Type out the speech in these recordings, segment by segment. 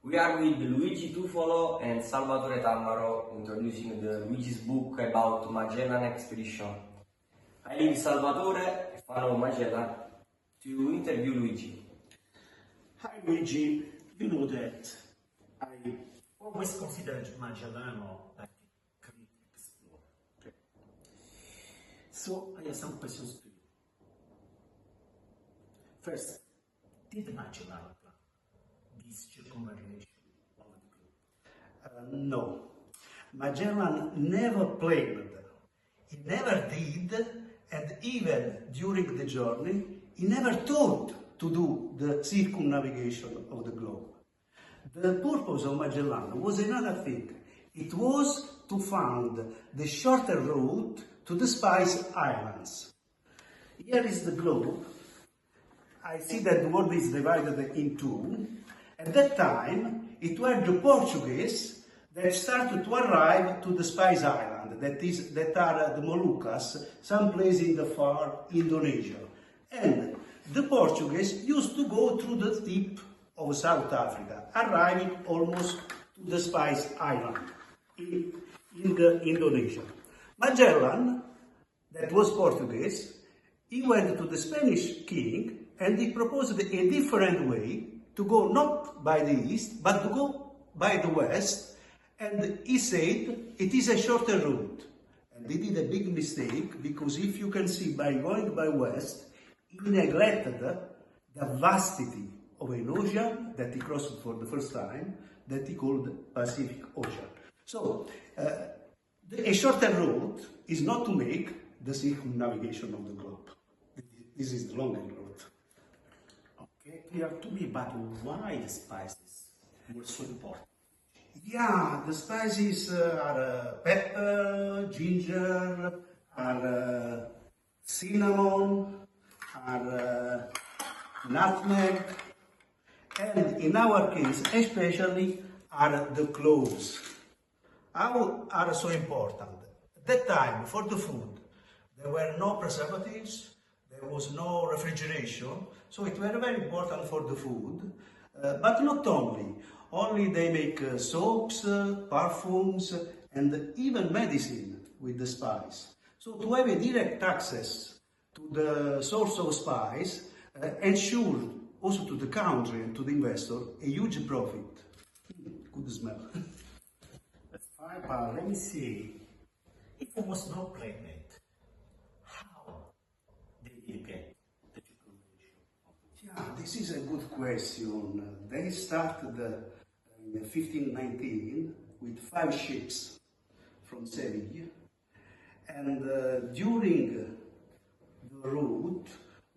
We are with Luigi Tufolo and Salvatore Tammaro introducing the Luigi's book about Magellan expedition. I leave Salvatore, a fan of Magellan, to interview Luigi. Hi Luigi, you know that I always considered Magellan like a great explorer. Okay. So I have some questions to you. First, did Magellan plan this circumnavigation of the globe? No, Magellan never planned. He never did, and even during the journey, he never thought to do the circumnavigation of the globe. The purpose of Magellan was another thing. It was to find the shorter route to the Spice Islands. Here is the globe. I see that the world is divided in two. At that time, it were the Portuguese that started to arrive to the Spice Island, that are the Moluccas, some place in the far Indonesia. And the Portuguese used to go through the tip of South Africa, arriving almost to the Spice Island in Indonesia. Magellan, that was Portuguese, he went to the Spanish king and he proposed a different way to go not by the east, but to go by the west. And he said it is a shorter route. And they did a big mistake, because if you can see, by going by west, he neglected the vastity of an ocean that he crossed for the first time, that he called Pacific Ocean. So, a shorter route is not to make the circumnavigation of the globe. This is the longer route. Okay, clear to me, but why the spices were so important? Yeah, the spices are pepper, ginger, are cinnamon, are nutmeg, and in our case, especially, are the cloves. How are so important? At that time, for the food, there were no preservatives, there was no refrigeration, so it were very important for the food, but not only they make soaps, perfumes, and even medicine with the spice. So to have a direct access to the source of spice ensured also to the country and to the investor a huge profit. Good smell. That's fine, but let me see. If there was no planet, how did you get the circumnavigation? Yeah, this is a good question. They started in 1519 with 5 ships from Seville, and during the route,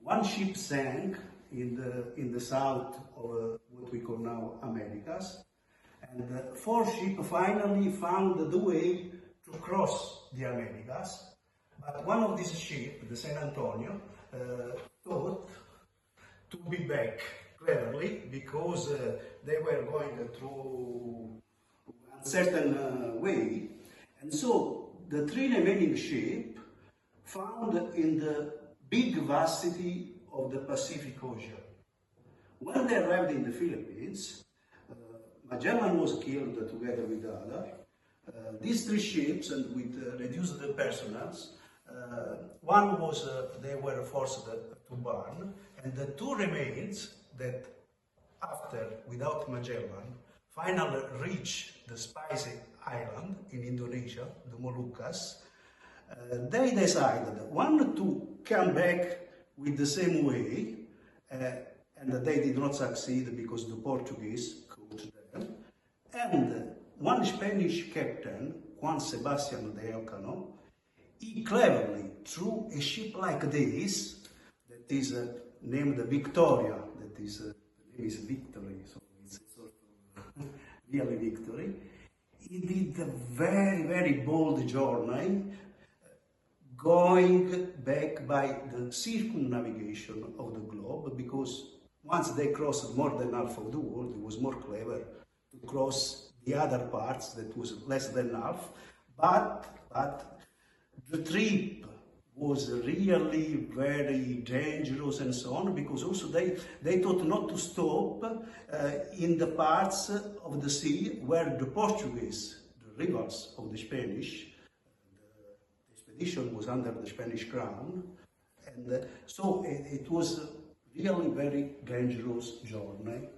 one ship sank in the south of what we call now Americas, and 4 ships finally found the way to cross the Americas. But one of these ships, the San Antonio, thought to be back cleverly, because they were going through a certain way, and so the 3 remaining ships found in the big vastity of the Pacific Ocean. When they arrived in the Philippines, Magellan was killed together with others. These 3 ships, and with reduced personnels, one was they were forced to burn, and the 2 remains that after, without Magellan, finally reached the Spice Island in Indonesia, the Moluccas. They decided, one, to come back with the same way, and they did not succeed because the Portuguese caught them. And one Spanish captain, Juan Sebastián de Elcano, he cleverly, through a ship like this, that is named Victoria, that is, the name is Victory, so it's a sort of really victory. He did a very, very bold journey, going back by the circumnavigation of the globe, because once they crossed more than half of the world, it was more clever to cross the other parts that was less than half. But the trip was really very dangerous and so on, because also they thought not to stop in the parts of the sea where the Portuguese, the rivals of the Spanish, the expedition was under the Spanish crown, and so it was really very dangerous journey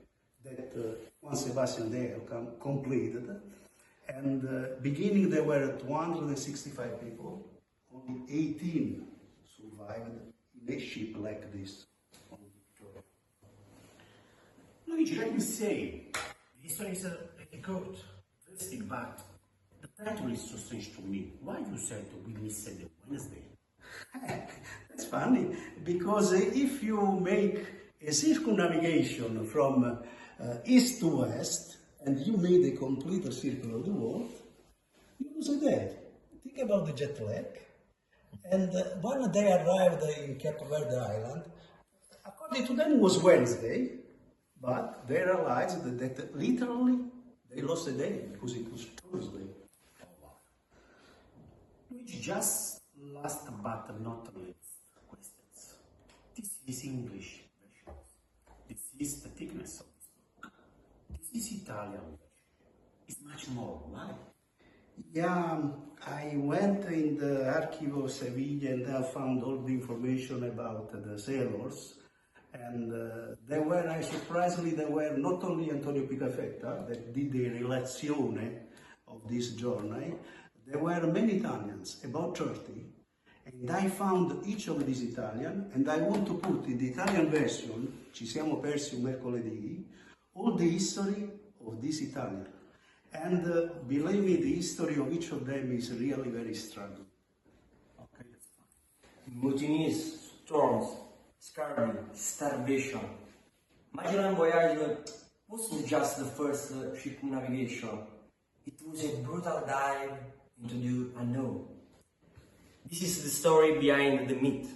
that Juan Sebastián de Elcano completed. And beginning there were 265 people, only 18 survived in a ship like this. Luigi, let me say, the history is good, interesting, but the title is so strange to me. Why you said we missed the Wednesday? That's funny, because if you make a circumnavigation from east to west, and you made a complete circle of the world, you lose a day. Think about the jet lag. And when they arrived in Cape Verde Island, according to them it was Wednesday, but they realized that literally they lost a day because it was Thursday. Oh, wow. Luigi, just last but not least questions. This is English version. This is the thickness of this book. This is Italian version. It's much more. Why? Yeah, I went in the Archivo of Seville and I found all the information about the sailors. And surprisingly, there were not only Antonio Picafetta that did the relazione of this journey, there were many Italians, about 30. And I found each of these Italian, and I want to put in the Italian version, Ci siamo persi un mercoledì, all the history of this Italian. And believe me, the history of each of them is really very strong. Okay, that's fine. Mutinies, storms, scurvy, starvation. Magellan voyage wasn't just the first circumnavigation. It was a brutal dive into the unknown. This is the story behind the myth.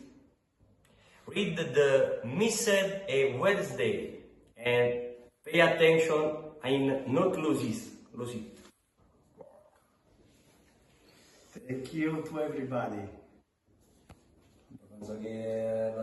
Read the Missed a Wednesday and pay attention in not lose it. Thank you to everybody.